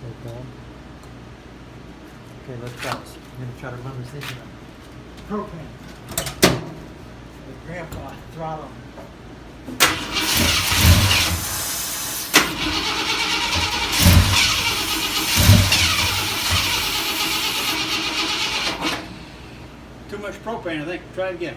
Stay calm. Okay, let's pause. I'm gonna try to run this engine up. Propane. With Grandpa throttle. Too much propane, I think. Try it again.